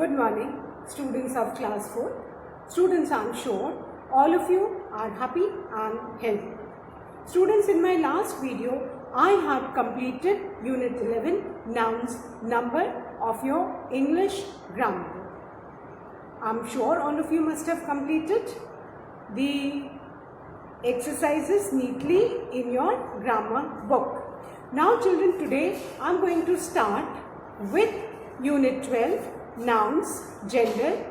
Good morning, students of class 4. Students, I am sure all of you are happy and healthy. Students, in my last video, I have completed Unit 11, Nouns, Number of your English grammar book. I am sure all of you must have completed the exercises neatly in your grammar book. Now children, today I am going to start with Unit 12, Nouns, Gender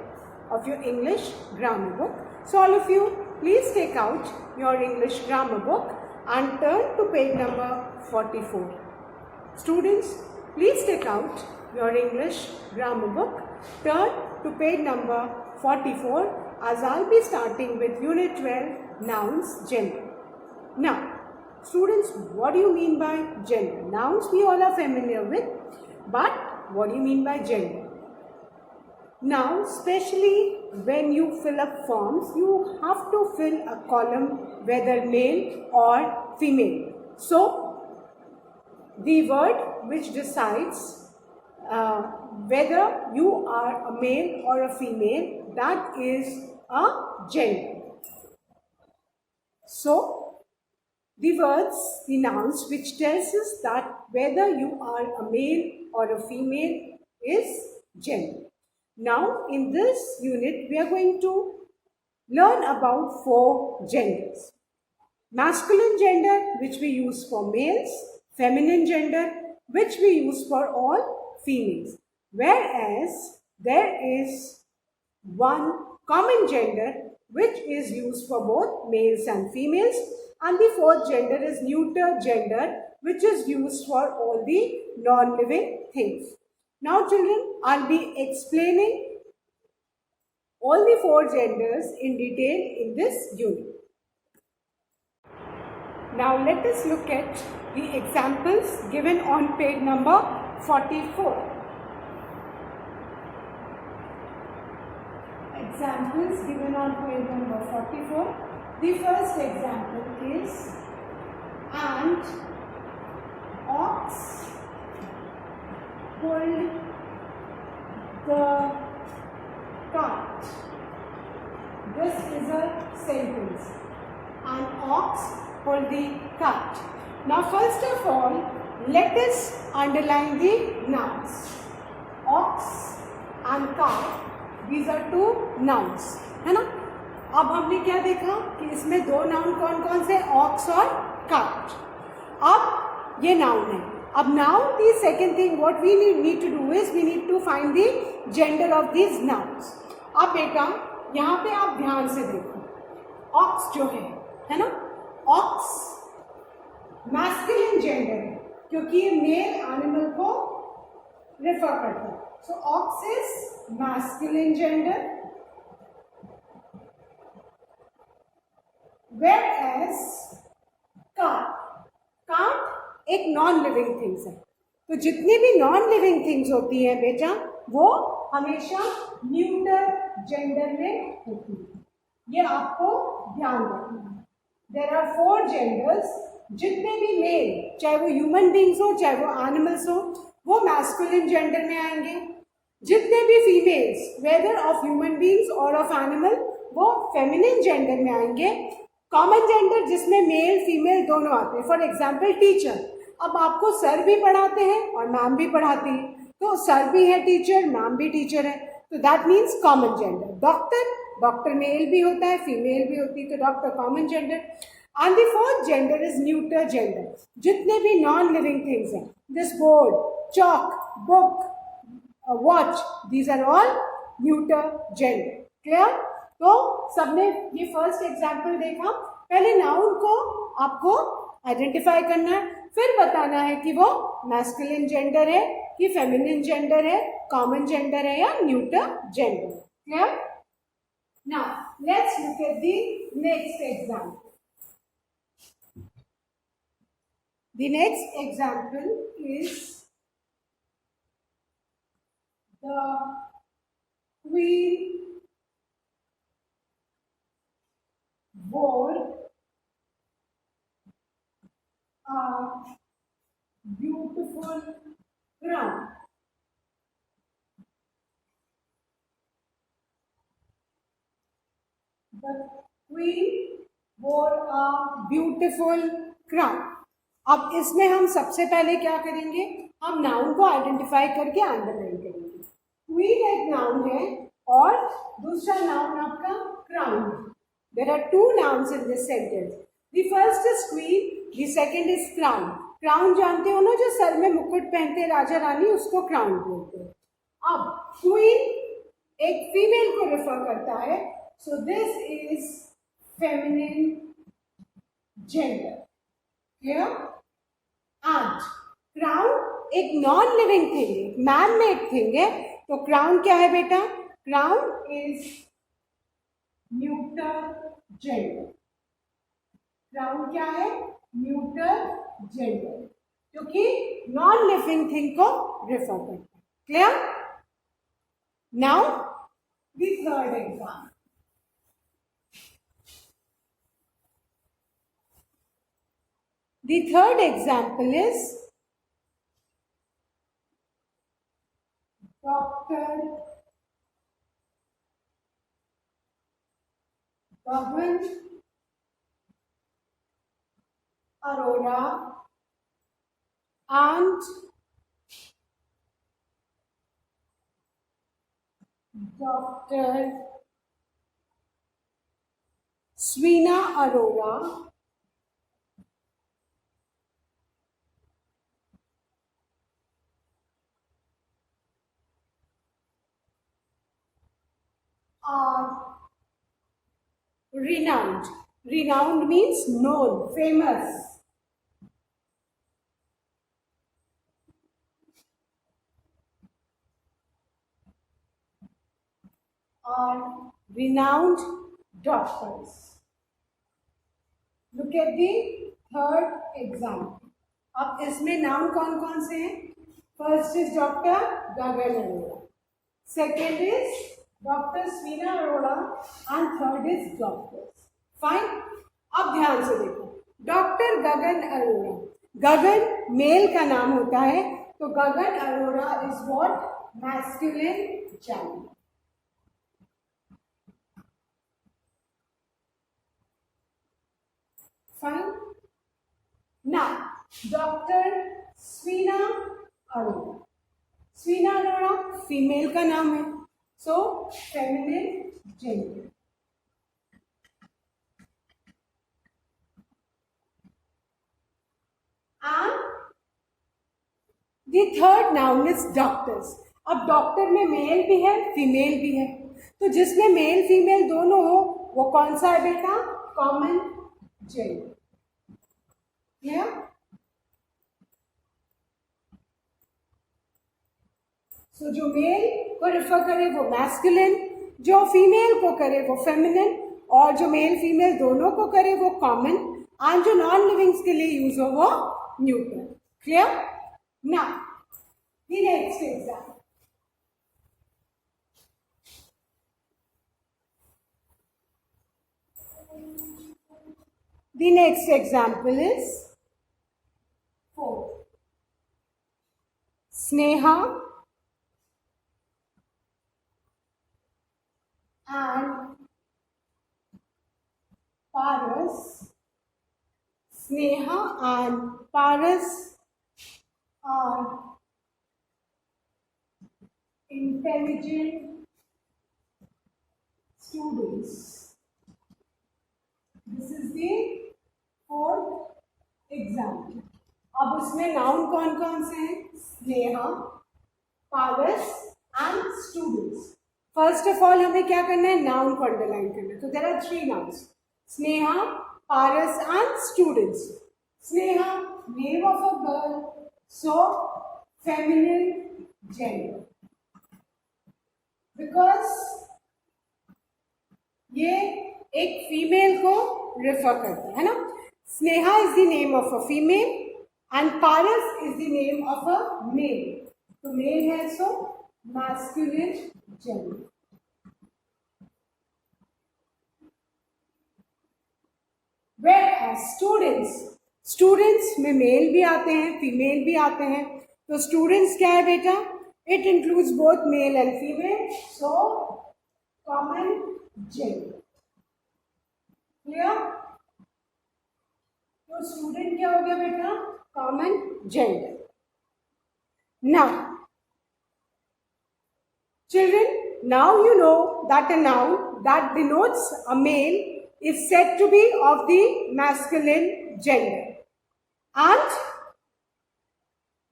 of your English grammar book. So all of you, please take out your English grammar book and turn to page number 44. Students, please take out your English grammar book, turn to page number 44 as I'll be starting with Unit 12, Nouns, Gender. Now, students, what do you mean by gender? Nouns we all are familiar with, but what do you mean by gender? Now, especially when you fill up forms, you have to fill a column whether male or female. So, the word which decides whether you are a male or a female, that is a gender. So, the words, the nouns which tells us that whether you are a male or a female is gender. Now, in this unit, we are going to learn about 4 genders. Masculine gender, which we use for males, feminine gender, which we use for all females. Whereas, there is one common gender, which is used for both males and females. And the 4th gender is neuter gender, which is used for all the non-living things. Now children, I'll be explaining all the 4 genders in detail in this unit. Now let us look at the examples given on page number 44. Examples given on page number 44. The first example is "and ox pulled the cart." This is a sentence. An ox pulled the cart. Now first of all, let us underline the nouns. Ox and cart, these are 2 nouns, है ना? अब हमने क्या देखा कि इसमें 2 noun कौन कौन से, ऑक्स और कार्ट. अब ये नाउन है. अब now the second thing what we need to do is we need to find the gender of these nouns. अब बेटा यहाँ पे आप ध्यान से देखो, ऑक्स जो है ना, ऑक्स मैस्कुलिन जेंडर है क्योंकि ये मेल एनिमल को रेफर करता है. So ox is masculine gender. Whereas cart एक नॉन लिविंग थिंग्स है. तो जितनी भी नॉन लिविंग थिंग्स होती हैं बेटा, वो हमेशा न्यूटर जेंडर में होती है. ये आपको ध्यान रखना है. There are 4 genders. जितने भी मेल, चाहे वो ह्यूमन बींग्स हो चाहे वो एनिमल्स हो, वो मैस्कुलिन जेंडर में आएंगे. जितने भी females, whether of human beings और ऑफ एनिमल, वो फेमिनिन जेंडर में आएंगे. कॉमन जेंडर जिसमें मेल फीमेल दोनों आते हैं. For example teacher. अब आपको सर भी पढ़ाते हैं और मैम भी पढ़ाती है, तो सर भी है टीचर, मैम भी टीचर है, तो that means common gender. Doctor male भी होता है, फीमेल भी होती है, तो doctor common gender. And the 4th gender is neuter gender. जितने भी नॉन लिविंग थिंग्स हैं, this board, chalk, book, watch, these are all neuter gender. Clear? तो सबने ये फर्स्ट एग्जाम्पल देखा. पहले नाउन को आपको आइडेंटिफाई करना है, फिर बताना है कि वो मैस्कुलिन जेंडर है कि फेमिनिन जेंडर है, कॉमन जेंडर है या neuter gender. Clear? Now let's look at the next example. The next example is the queen wore a beautiful crown. The queen wore a beautiful crown. अब इसमें हम सबसे पहले क्या करेंगे, हम नाउन को आइडेंटिफाई करके अंडरलाइन करेंगे. क्वीन एक नाउन है और दूसरा नाउन आपका क्राउन है. There are two nouns in this sentence. The first is queen, the second is crown. Crown जानते हो ना, जो सर में मुकुट पहनते राजा रानी, उसको क्राउन बोलते हैं. अब क्वीन एक फीमेल को रेफर करता है, so this is feminine gender. Clear? And crown एक नॉन लिविंग थिंग है, मैन मेड थिंग है. तो क्राउन क्या है बेटा? Crown is neuter gender. Crown क्या है? न्यूटर जेंडर, क्योंकि नॉन लिविंग थिंग को रेफर करता है. Clear? Now the third example. The third example is Dr. Gagan Arora and Dr. Sweena Arora are renowned. Renowned means known, famous. Are renowned doctors. Look at the third example. अब इसमें noun कौन कौन से हैं? First is doctor Gagan Arora, second is doctor Sweena Arora and third is doctors. Fine. अब ध्यान से देखो, डॉक्टर गगन अरोड़ा, गगन मेल का नाम होता है, तो Gagan Arora is what? Masculine gender. Fine. Now doctor Sweena Arora, Sweena Arora female का नाम है, so feminine gender. And the third noun is doctors. अब डॉक्टर में मेल भी है, फीमेल भी है, तो जिसमें मेल फीमेल दोनों हो वो कौन सा है बेटा? Common gender. क्लियर? सो जो मेल को रेफर करे वो मैस्कुलिन, जो फीमेल को करे वो फेमिनिन, और जो मेल फीमेल दोनों को करे वो कॉमन, एंड जो नॉन लिविंग्स के लिए यूज हो वो neutral. Clear? Now the next example. The next example is fourth. Sneha and Paras. Sneha and Paras are intelligent students. This is the fourth example. अब उसमें नाउन कौन कौन से हैं? Sneha, Paras and students. First of all हमें क्या करना है? नाउन को अंडरलाइन करना है. तो there are three nouns, Sneha, Paras and students. Sneha name of a girl, so feminine gender, because ये एक फीमेल को रेफर करता है ना. Sneha is the name of a female and Paras is the name of a male. तो मेल है, so masculine gender. Where students, students में male भी आते हैं, फीमेल भी आते हैं. तो स्टूडेंट्स क्या है बेटा? It includes both male and female, so common gender. Clear? तो स्टूडेंट क्या हो गया बेटा? Common gender. Now, children, now you know that a noun that denotes a male is said to be of the masculine gender, and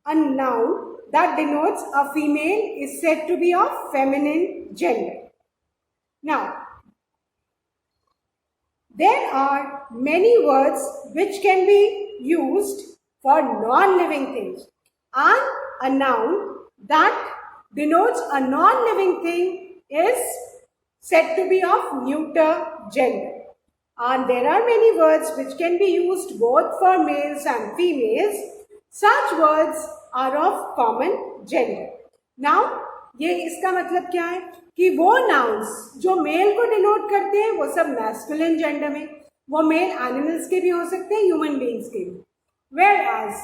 a noun that denotes a female is said to be of feminine gender. Now, there are many words which can be used for non-living things, and a noun that denotes a non-living thing is said to be of neuter gender. And there are many words which can be used both for males and females. Such words are of common gender. Now, ये इसका मतलब क्या है कि वो nouns जो mail को denote करते हैं वो सब मैस्कुलिन जेंडर में, वो मेल एनिमल्स के भी हो सकते हैं, ह्यूमन बीइंग्स के भी. वेयर एज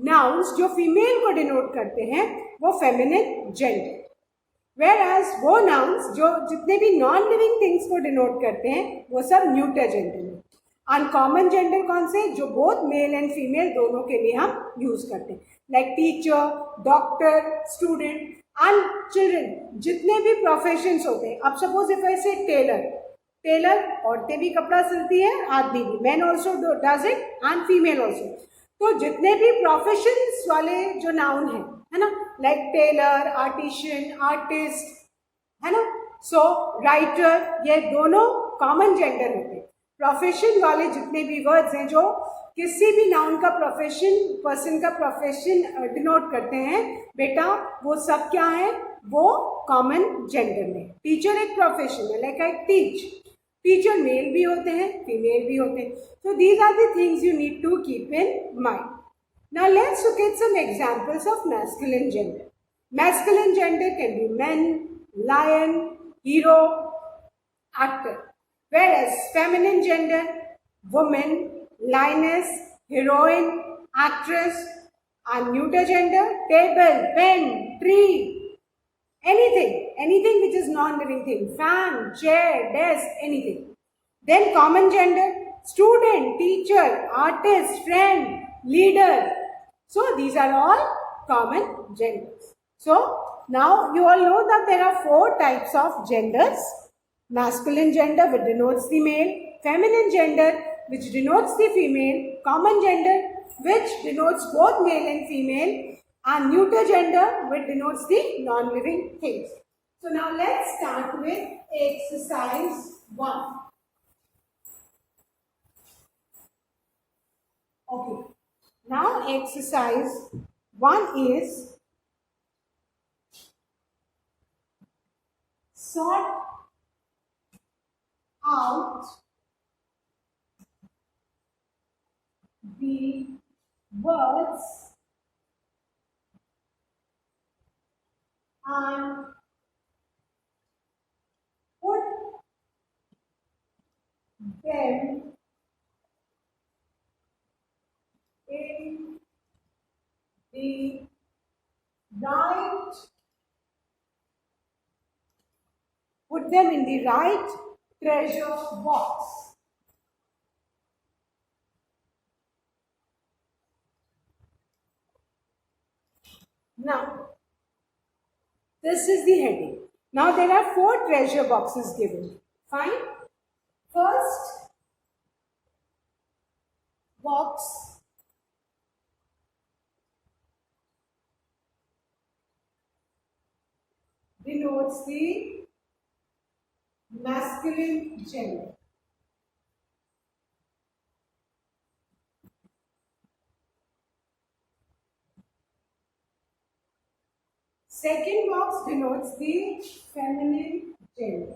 नाउन्स जो फीमेल को डिनोट करते हैं वो फेमिनिन जेंडर. वेयर एज वो नाउन्स जो जितने भी नॉन लिविंग थिंग्स को डिनोट करते हैं वो सब न्यूटर जेंडर में. अनकॉमन जेंडर कौन से? जो बोथ मेल एंड फीमेल दोनों के लिए हम यूज करते हैं, like teacher, doctor, student and children. जितने भी प्रोफेशंस होते हैं, अब सपोज इफ आई से टेलर, टेलर औरतें भी कपड़ा सिलती है, आदमी भी, man also does it and female also. तो जितने भी प्रोफेशंस वाले जो नाउन है ना, लाइक टेलर, आर्टिशियन, आर्टिस्ट, है ना, सो राइटर, ये दोनों कॉमन जेंडर होते हैं. प्रोफेशन वाले जितने भी वर्ड्स हैं जो किसी भी नाउन का प्रोफेशन, पर्सन का प्रोफेशन डिनोट करते हैं बेटा, वो सब क्या है? वो कॉमन जेंडर में. टीचर एक प्रोफेशन है, like I teach. Teacher mail भी होते हैं, फीमेल भी होते हैं. So these are the things you need to keep in mind. Now let's look at some examples of masculine gender. Masculine gender can be men, lion, hero, actor. Whereas feminine gender, woman, lioness, heroine, actress, and neuter gender, table, pen, tree, anything which is non-living thing, fan, chair, desk, anything. Then common gender, student, teacher, artist, friend, leader. So these are all common genders. So now you all know that there are 4 types of genders. Masculine gender, which denotes the male, feminine gender, which denotes the female, common gender, which denotes both male and female, and neuter gender, which denotes the non-living things. So now let's start with exercise 1. Okay. Now exercise 1 is sort out the words and put them in the right, treasure box. Now, this is the heading. Now there are 4 treasure boxes given. Fine. First box denotes the masculine gender. Second box denotes the feminine gender.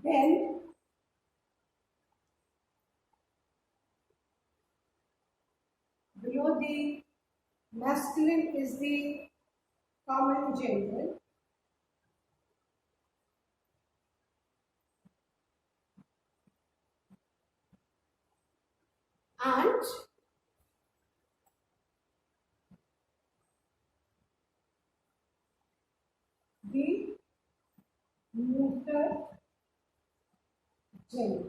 Then the masculine is the common gender. And the neuter gender.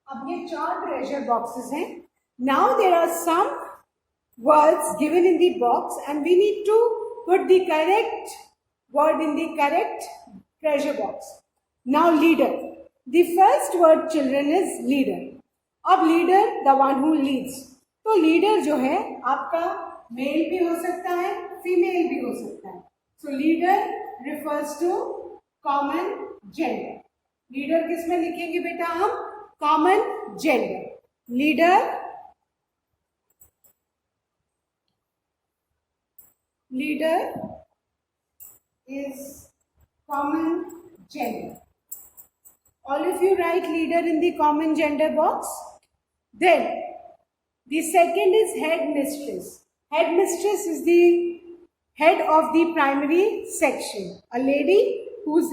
अब ये 4 treasure boxes हैं. Now there are some words given in the box and we need to put the correct word in the correct treasure box. Now leader. The first word children is leader. अब leader the one who leads. तो leader जो है आपका mail भी हो सकता है, female भी हो सकता है. So leader refers to common gender. Leader किस में लिखेंगे बेटा हम? Common gender. Leader is common gender. All of you write leader in the common gender box. Then the second is headmistress. Headmistress is the head of the primary section. A lady who's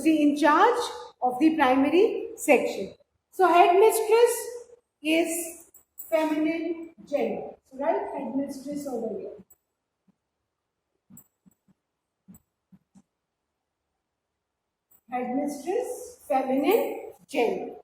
in charge of the primary section. So headmistress is feminine gender. So write headmistress over here. Headmistress, feminine gender.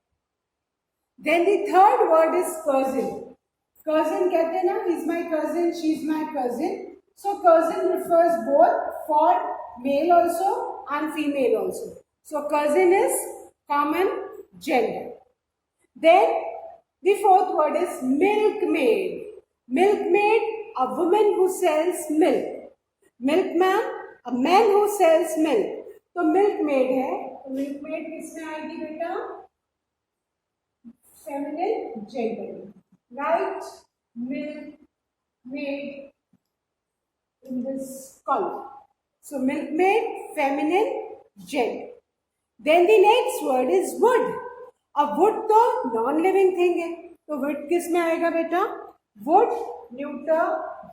Then the third word is cousin. Cousin कहते हैं ना, he's my cousin, she's my cousin. So cousin refers both for male also and female also. So cousin is common gender. Then the fourth word is milkmaid. Milkmaid, a woman who sells milk. Milkman, a man who sells milk. तो milkmaid है, तो milkmaid किसमें आएगी बेटा? Feminine gender. Right milkmaid in this column. So milkmaid, feminine gender. Then the next word is wood. अब wood तो non-living thing है, तो wood किस में आएगा बेटा? Wood neuter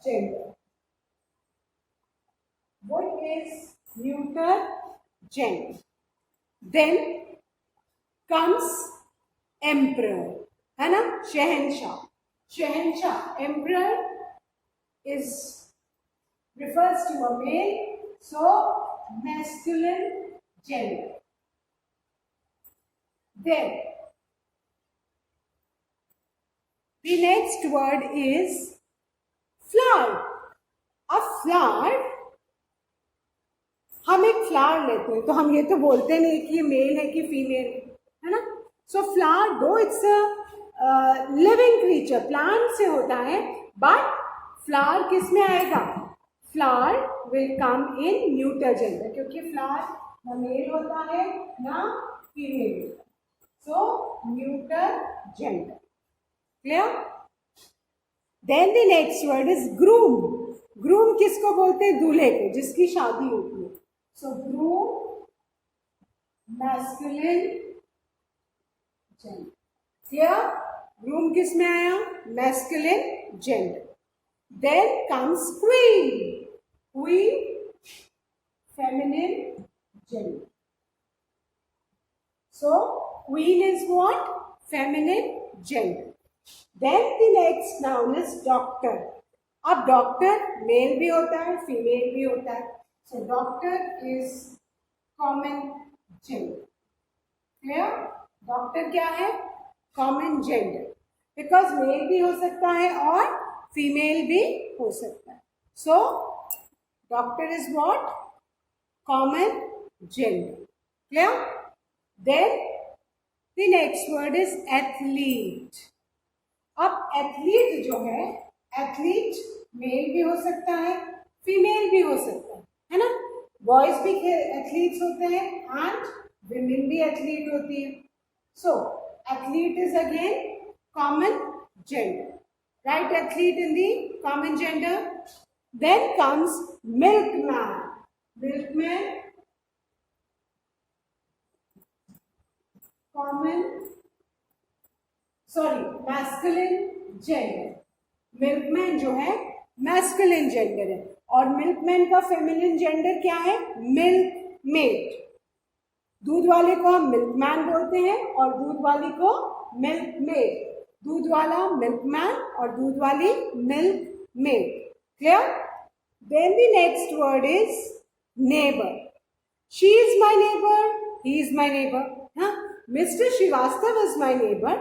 gender. Wood is neuter gender. Then comes emperor, है ना? शहंशाह. शहंशाह, emperor refers to a male, so masculine gender. Then the next word is flower. A flower, हम एक फ्लावर लेते हैं तो हम ये तो बोलते नहीं कि ये मेल है कि फीमेल है ना. So flower though it's a living creature, plant से होता है, बट फ्लावर किस में आएगा? Flower will come in neuter gender, क्योंकि फ्लावर ना मेल होता है ना female. So neuter gender. Clear? Then the next word is groom. Groom किसको बोलते हैं? दूल्हे को, जिसकी शादी होती है. So groom, masculine gender. Here, groom किस में आया? Masculine gender. Then comes queen. Queen, feminine gender. So queen is what? Feminine gender. Then the next noun is doctor. अब डॉक्टर मेल भी होता है, फीमेल भी होता है. So doctor is common gender. Clear? Doctor क्या है? Common gender. Because male भी हो सकता है और female भी हो सकता है. So doctor is what? Common gender. Clear? Then the next word is athlete. अब athlete जो है, athlete male भी हो सकता है, female भी हो सकता है ना? बॉयज भी एथलीट्स होते हैं एंड विमेन भी एथलीट होती है. So athlete is again common gender. Right athlete in the common gender. Then comes milkman. Milkman common, sorry, masculine gender. Milkman जो है मैस्कुलिन जेंडर है और मिल्कमैन का फेमिनिन जेंडर क्या है? मिल्कमेड। दूध वाले को हम मिल्कमैन बोलते हैं और दूध वाली को मिल्कमेड। दूध वाला मिल्कमैन और दूध वाली milkmaid. Clear? Then the next word is neighbor. She is my neighbor. He is my neighbor. Huh? Mr. Srivastav is my neighbor.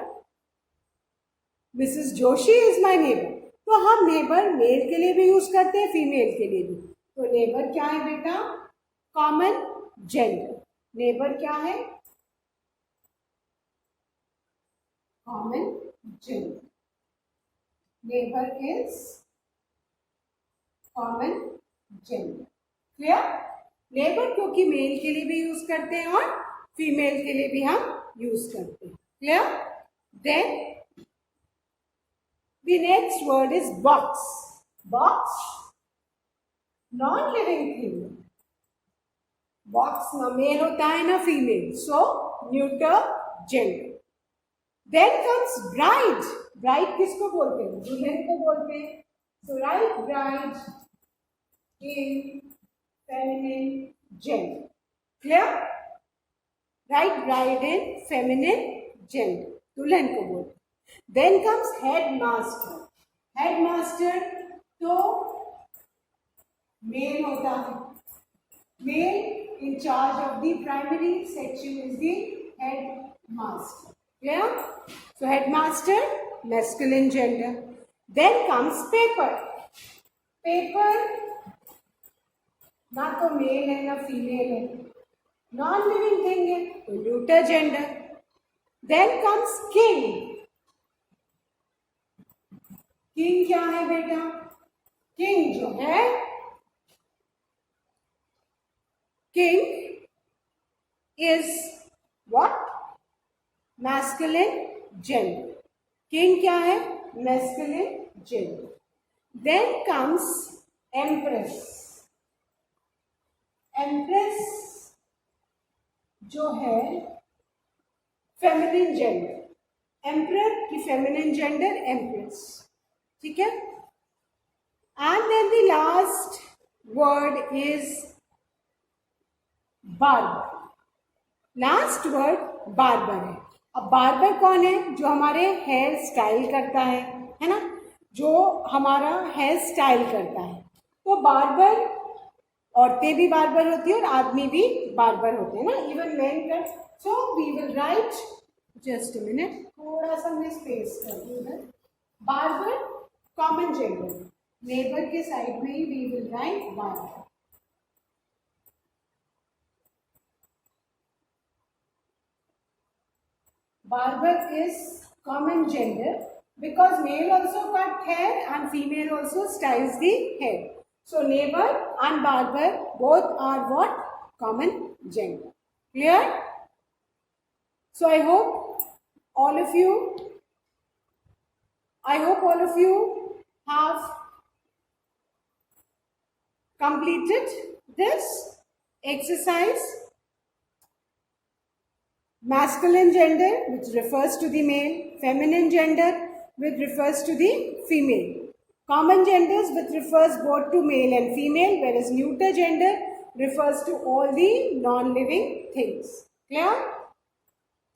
Mrs. Joshi is my neighbor. तो हम नेबर मेल के लिए भी यूज करते हैं, फीमेल के लिए भी। तो नेबर क्या है बेटा? Common gender. नेबर क्या है? Common gender. Neighbour is common gender. Clear? Neighbour क्योंकि मेल के लिए भी यूज करते हैं और फीमेल के लिए भी हम यूज करते हैं। Clear? Then the next word is box. Box, non-living thing. Box ना मेल होता है ना female, so neuter gender. Then comes bride. Bride किसको बोलते हैं? दुल्हन को बोलते हैं। So write bride in feminine gender. Clear? Write bride in feminine gender. दुल्हन को बोलते हैं। Then comes headmaster. Headmaster तो मेल होता है। Male in charge of the primary section is the headmaster. Clear? So headmaster, masculine gender. Then comes paper. Paper ना तो male है ना फीमेल है, नॉन लिविंग थिंग है, तो neuter gender. Then comes king. King क्या है बेटा? किंग जो है, king is what? Masculine gender. King क्या है? Masculine gender. Then comes empress. Empress जो है फेमिनिन जेंडर। एम्परर की फेमिनिन जेंडर एम्प्रेस। ठीक है? And then the last word is barber. Last word barber है। अब बार्बर कौन है? जो हमारे हेयर स्टाइल करता है ना, जो हमारा हेयर स्टाइल करता है। तो बार्बर, औरतें भी बार्बर होती है और आदमी भी बार्बर होते हैं ना, इवन मेन कर। So we will write, just a minute, थोड़ा सा मैं स्पेस कर दूँ इधर। बार्बर कॉमन जेंडर, नेबर के साइड में ही we will write barber. Barber is common gender because male also cut hair and female also styles the hair. So neighbor and barber both are what? Common gender. Clear? So I hope all of you have completed this exercise. Masculine gender, which refers to the male. Feminine gender, which refers to the female. Common genders, which refers both to male and female, whereas neuter gender refers to all the non-living things. Clear?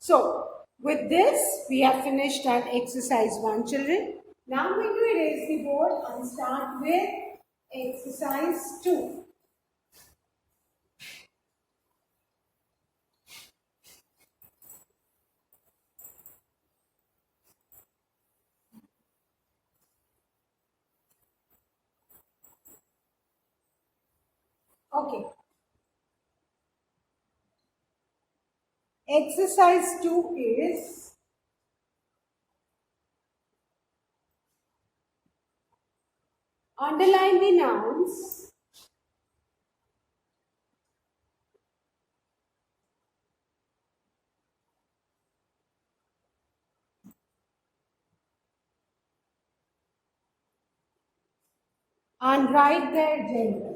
So, with this, we have finished our exercise 1, children. Now I'm going to erase the board and start with exercise 2. Okay. Exercise 2 is underline the nouns and write their gender.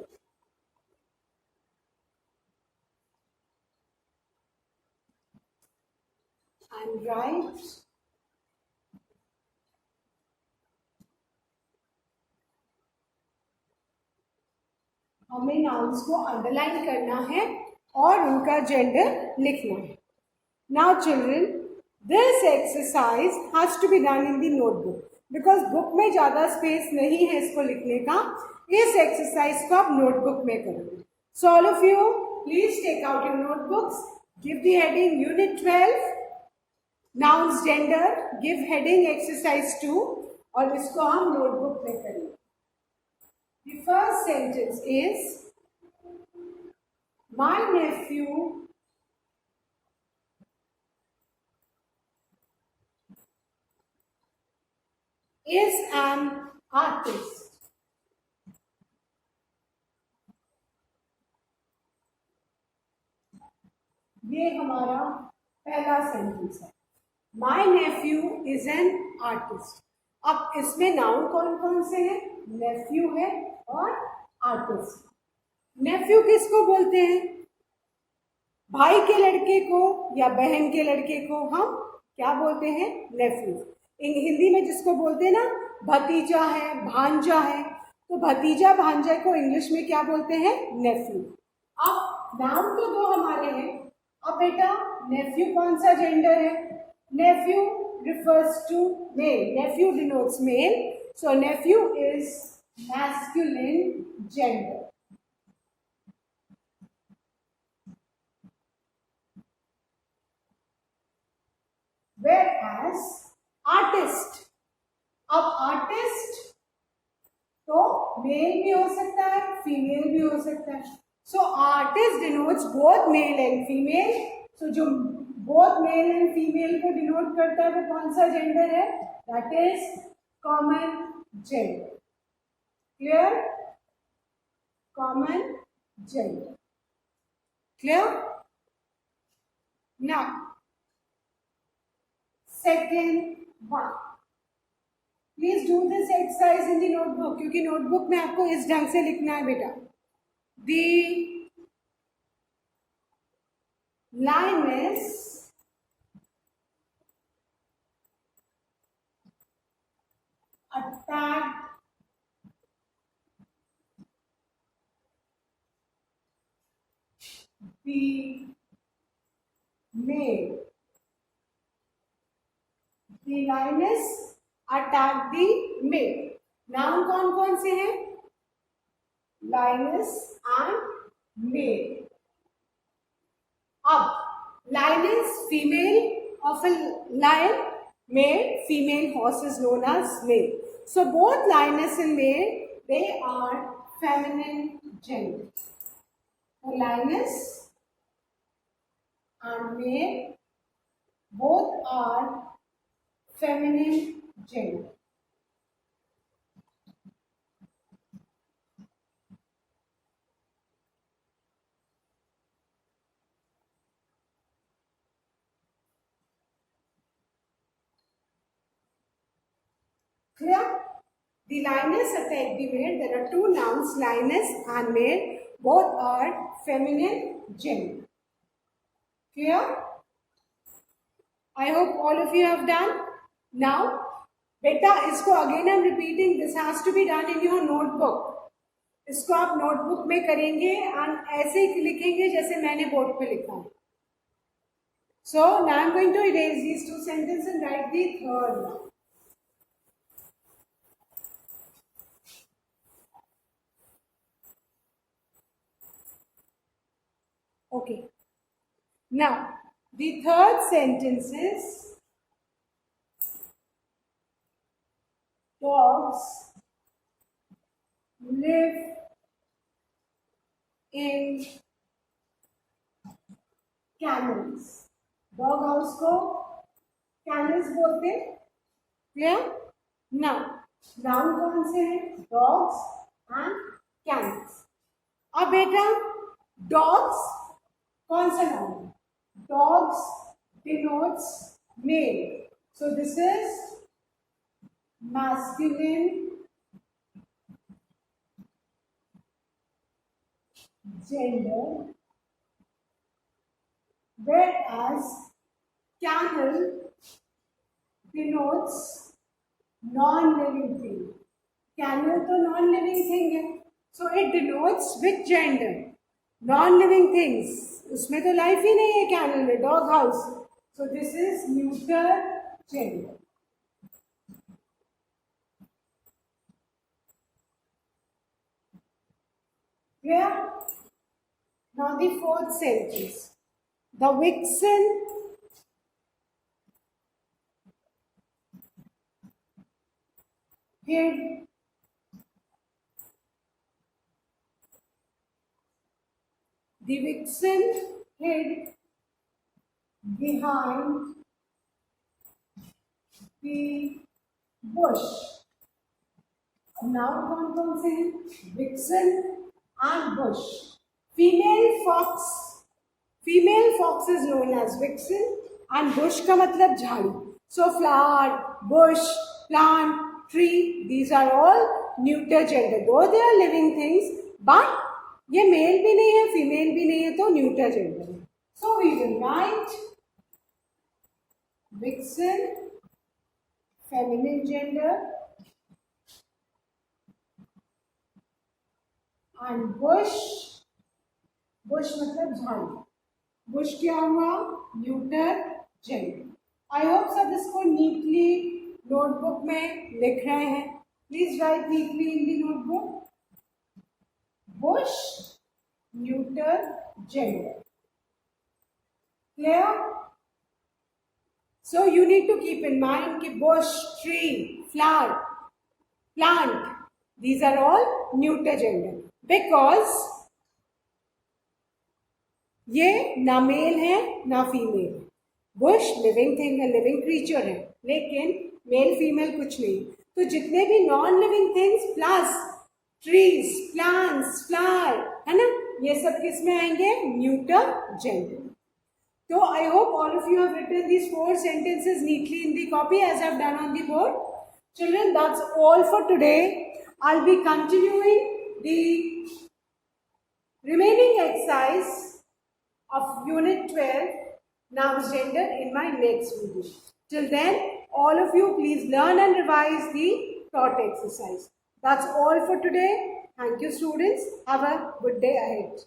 And write हमें nouns को underline करना है और उनका gender लिखना है। Now children, this exercise has to be done in the notebook, because book में ज़्यादा स्पेस नहीं है इसको लिखने का। इस एक्सरसाइज को आप नोटबुक में करोगे। So all of you please take out your notebooks, give the heading unit 12 nouns gender, give heading exercise 2 और इसको हम नोटबुक में करेंगे। The first sentence is, my nephew is an artist. ये हमारा पहला सेंटेंस है। My nephew is an artist. अब इसमें नाउन कौन कौन से हैं? नेफ्यू है और आर्टिस्ट। नेफ्यू किसको बोलते हैं? भाई के लड़के को या बहन के लड़के को हम क्या बोलते हैं? नेफ्यू। हिंदी में जिसको बोलते हैं ना भतीजा है, भांजा है, तो भतीजा भांजा को इंग्लिश में क्या बोलते हैं? नेफ्यू। अब नाम तो दो हमारे हैं। अब बेटा नेफ्यू कौन सा जेंडर है? Nephew refers to male. Nephew denotes male, so nephew is masculine gender. Whereas artist, अब artist तो मेल भी हो सकता है, फीमेल भी हो सकता है। So artist denotes both male and female. So जो बोथ मेल एंड फीमेल को डिनोट करता है वो कौन सा जेंडर है? That is common gender. Clear? Common gender. Clear? Now second one, please do this exercise in the notebook, क्योंकि notebook में आपको इस ढंग से लिखना है बेटा। The lioness attacked the male. The lioness attacked the male. Noun कौन कौन से हैं? lioness and male. अब lioness female of a lion, male female horse is known as male. So both lioness and male, they are feminine gender. So lioness and male both are feminine gender. Clear? The lioness attacked the male. There are two nouns, lioness and male. Both are feminine gender. Clear? I hope all of you have done. Now, beta, इसको again I'm repeating. This has to be done in your notebook. इसको आप notebook में करेंगे और ऐसे ही लिखेंगे जैसे मैंने बोर्ड पे लिखा है. So now I'm going to erase these two sentences and write the third one. Okay. Now, the third sentence is dogs live in kennels. Dog house को kennels बोलते हैं. Clear? Now, noun कौन से हैं? Dogs and kennels. अब बेटा dogs कौन सा noun? Dogs denotes male. So this is masculine gender, whereas camel denotes non-living thing. Camel तो non-living thing है. So it denotes which gender? Non-living things. उसमें तो लाइफ ही नहीं है कैनल में, dog house. So this is neuter gender. Clear? Now the fourth sentence. The vixen hid behind the bush. Now कौन से हैं? Vixen and bush. Female fox is known as vixen and bush का मतलब झाड़ी. So flower, bush, plant, tree, these are all neuter gender. Though they are living things, but ये mail भी नहीं है, फीमेल भी नहीं है, तो न्यूटर जेंडर है. So we will write vixen, feminine gender, and bush मतलब झाड़ी. बुश क्या हुआ? Neuter gender. आई होप सब इसको नीटली नोटबुक में लिख रहे हैं. Please right neatly in the notebook. Bush neuter gender. Clear? So you need to keep in mind कि bush, tree, flower, plant, these are all neuter gender because ये ना mail है ना फीमेल. बुश लिविंग थिंग है, living creature है, लेकिन male female कुछ नहीं. तो जितने भी non living things plus trees, plants, flower है ना, ये सब किस में आएंगे? Neuter gender. So I hope all of you have written these 4 sentences neatly in the copy as I have done on the board. Children, that's all for today. I'll be continuing the remaining exercise of Unit 12, Nouns Gender, in my next video. Till then, all of you please learn and revise the taught exercise. That's all for today. Thank you, students. Have a good day ahead.